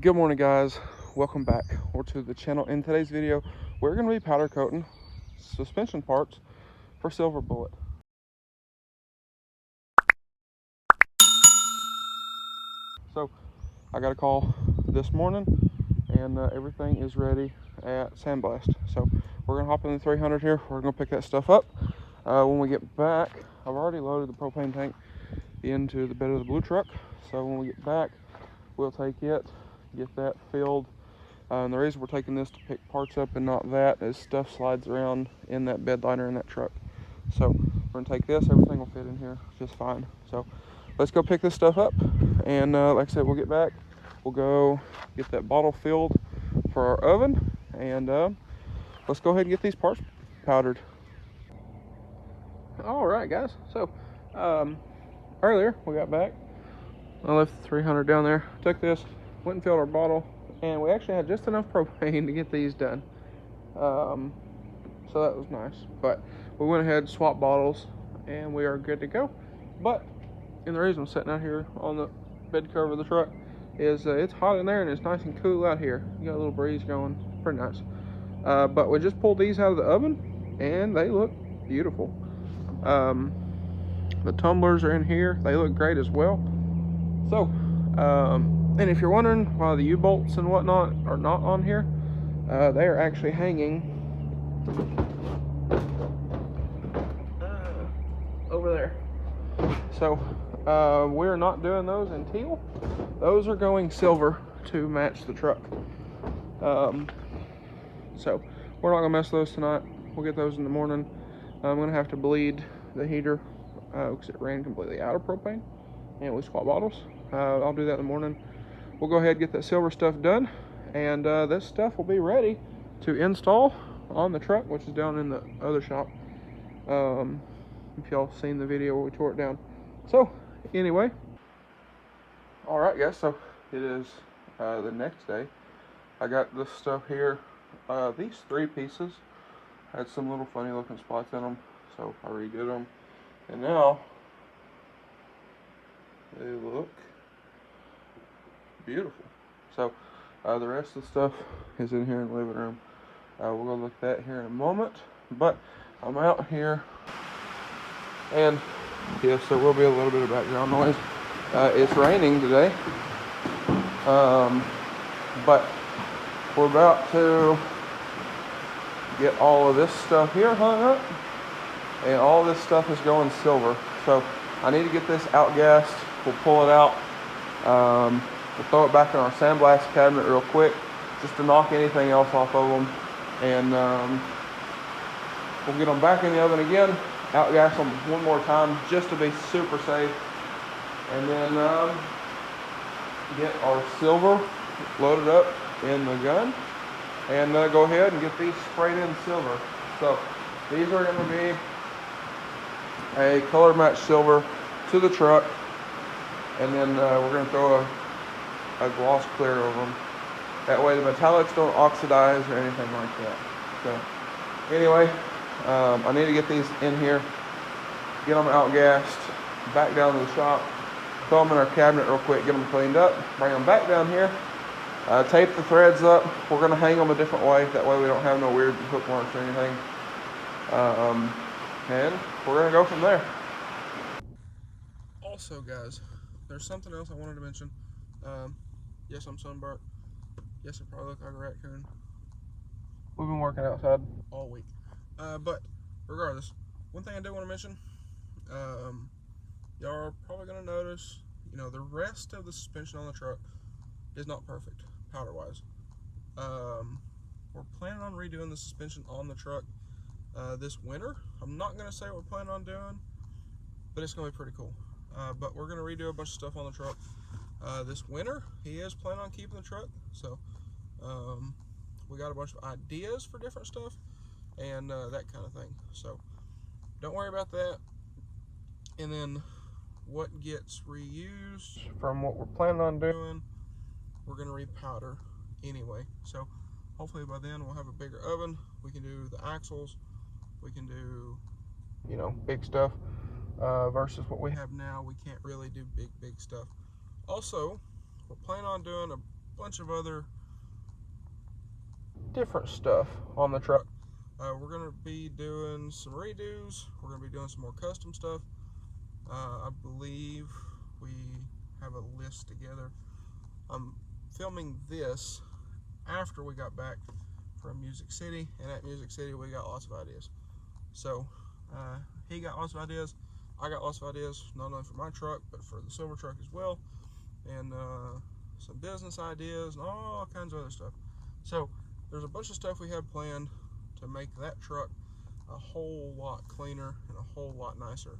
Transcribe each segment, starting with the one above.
Good morning, guys. Welcome back to the channel. In today's video, we're going to be powder coating suspension parts for Silver Bullet. So I got a call this morning and everything is ready at Sandblast. So we're going to hop in the 300 here. We're going to pick that stuff up. When we get back, I've already loaded the propane tank into the bed of the blue truck. So when we get back, we'll take it, get that filled. And the reason we're taking this to pick parts up and not that is stuff slides around in that bed liner in that truck. So we're gonna take this, everything will fit in here just fine. So let's go pick this stuff up, and like I said, we'll get back, we'll go get that bottle filled for our oven, and let's go ahead and get these parts powdered. All right, guys, so earlier we got back, I left the 300 down there, took this, went and filled our bottle, and we actually had just enough propane to get these done. So that was nice. But we went ahead, swapped bottles, and we are good to go. But, and the reason I'm sitting out here on the bed cover of the truck is it's hot in there and it's nice and cool out here. You got a little breeze going, pretty nice. But we just pulled these out of the oven, and they look beautiful. The tumblers are in here. They look great as well. So, and if you're wondering why the U-bolts and whatnot are not on here, they are actually hanging over there. So we're not doing those in teal. Those are going silver to match the truck. So we're not gonna mess those tonight. We'll get those in the morning. I'm gonna have to bleed the heater because it ran completely out of propane, and we swap bottles. I'll do that in the morning. We'll go ahead and get that silver stuff done, and this stuff will be ready to install on the truck, which is down in the other shop. If y'all seen the video where we tore it down. So anyway, all right, guys, so it is the next day. I got this stuff here. These 3 pieces had some little funny looking spots in them, so I redid them, and now they look beautiful. So the rest of the stuff is in here in the living room. We'll go look at that here in a moment, but I'm out here, and yes, there will be a little bit of background noise. It's raining today, but we're about to get all of this stuff here hung up, and all this stuff is going silver. So I need to get this outgassed. We'll pull it out. We'll throw it back in our sandblast cabinet real quick, just to knock anything else off of them, and we'll get them back in the oven again, outgas them one more time just to be super safe, and then get our silver loaded up in the gun, and go ahead and get these sprayed in silver. So these are going to be a color match silver to the truck, and then we're going to throw a gloss clear over them. That way the metallics don't oxidize or anything like that. So anyway, I need to get these in here, get them outgassed, back down to the shop, throw them in our cabinet real quick, get them cleaned up, bring them back down here, tape the threads up. We're going to hang them a different way, that way we don't have no weird hook marks or anything, and we're going to go from there. Also, guys, there's something else I wanted to mention. Yes, I'm sunburnt. Yes, I probably look like a raccoon. We've been working outside all week. But regardless, one thing I do want to mention, y'all are probably going to notice, the rest of the suspension on the truck is not perfect, powder-wise. We're planning on redoing the suspension on the truck this winter. I'm not going to say what we're planning on doing, but it's going to be pretty cool. But we're going to redo a bunch of stuff on the truck this winter. He is planning on keeping the truck, so we got a bunch of ideas for different stuff and that kind of thing. So don't worry about that. And then what gets reused from what we're planning on doing, we're going to repowder anyway. So hopefully by then we'll have a bigger oven. We can do the axles. We can do, big stuff. Versus what we have now, we can't really do big stuff. Also, we're planning on doing bunch of other different stuff on the truck. We're going to be doing some redos. We're going to be doing some more custom stuff. I believe we have a list together. I'm filming this after we got back from Music City, and at Music City we got lots of ideas. So he got lots of ideas, I got lots of ideas, not only for my truck but for the silver truck as well, and some business ideas and all kinds of other stuff. So there's a bunch of stuff we have planned to make that truck a whole lot cleaner and a whole lot nicer.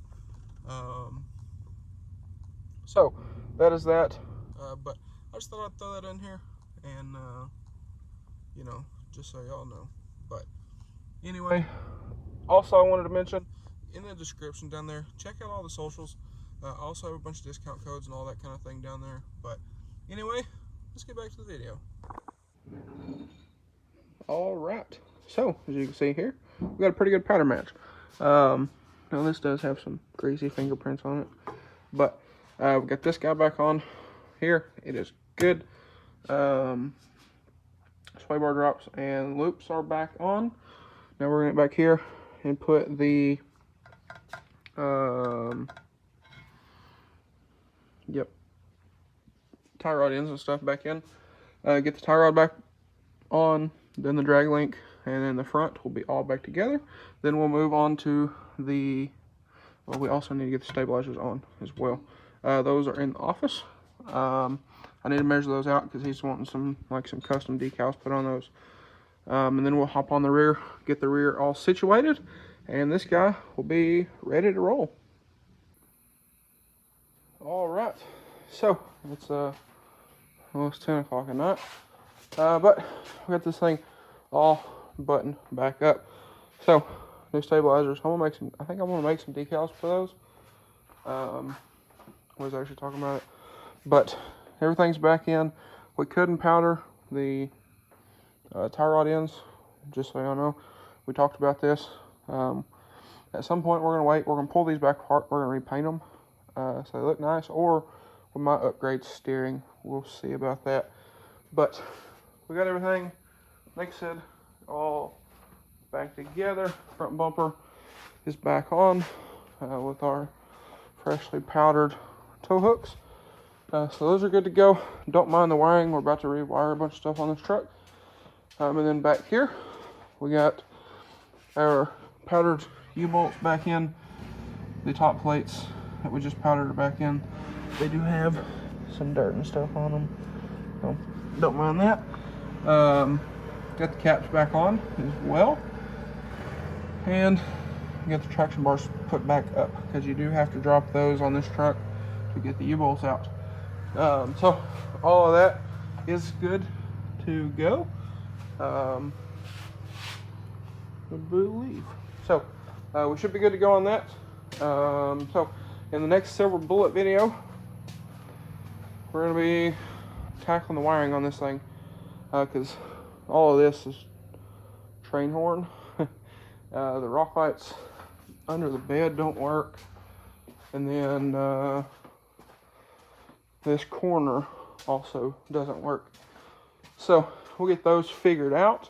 So that is that, but I just thought I'd throw that in here, and you know, just so y'all know. But anyway, also I wanted to mention in the description down there, check out all the socials. I also have a bunch of discount codes and all that kind of thing down there. But anyway, let's get back to the video. All right, so as you can see here, we got a pretty good powder match. Now this does have some greasy fingerprints on it, but we got this guy back on here. It is good. Sway bar drops and loops are back on. Now we're going to get back here and put the tie rod ends and stuff back in. Get the tie rod back on, then the drag link, and then the front will be all back together. Then we'll move on to the, well, we also need to get the stabilizers on as well. Those are in the office. I need to measure those out because he's wanting some custom decals put on those. And then we'll hop on the rear, get the rear all situated, and this guy will be ready to roll. All right, so it's almost 10 o'clock at night, but we got this thing all buttoned back up. So new stabilizers. I think I want to make some decals for those. Was actually talking about it, but everything's back in. We couldn't powder the tie rod ends, just so y'all know. We talked about this. At some point we're going to wait. We're going to pull these back apart. We're going to repaint them so they look nice, or we might upgrade steering. We'll see about that. But we got everything, like I said, all back together. Front bumper is back on with our freshly powdered tow hooks. So those are good to go. Don't mind the wiring. We're about to rewire a bunch of stuff on this truck. And then back here, we got our powdered U-bolts back in. The top plates that we just powdered are back in. They do have some dirt and stuff on them, so don't mind that. Got the caps back on as well. And get the traction bars put back up, because you do have to drop those on this truck to get the U-bolts out. So all of that is good to go, I believe. So we should be good to go on that. So in the next silver bullet video, we're going to be tackling the wiring on this thing, because all of this is train horn. The rock lights under the bed don't work, and then this corner also doesn't work. So we'll get those figured out.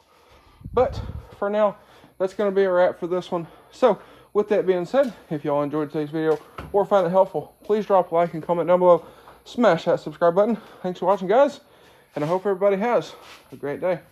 But for now, that's going to be a wrap for this one. So with that being said, if y'all enjoyed today's video or find it helpful, please drop a like and comment down below. Smash that subscribe button. Thanks for watching, guys, and I hope everybody has a great day.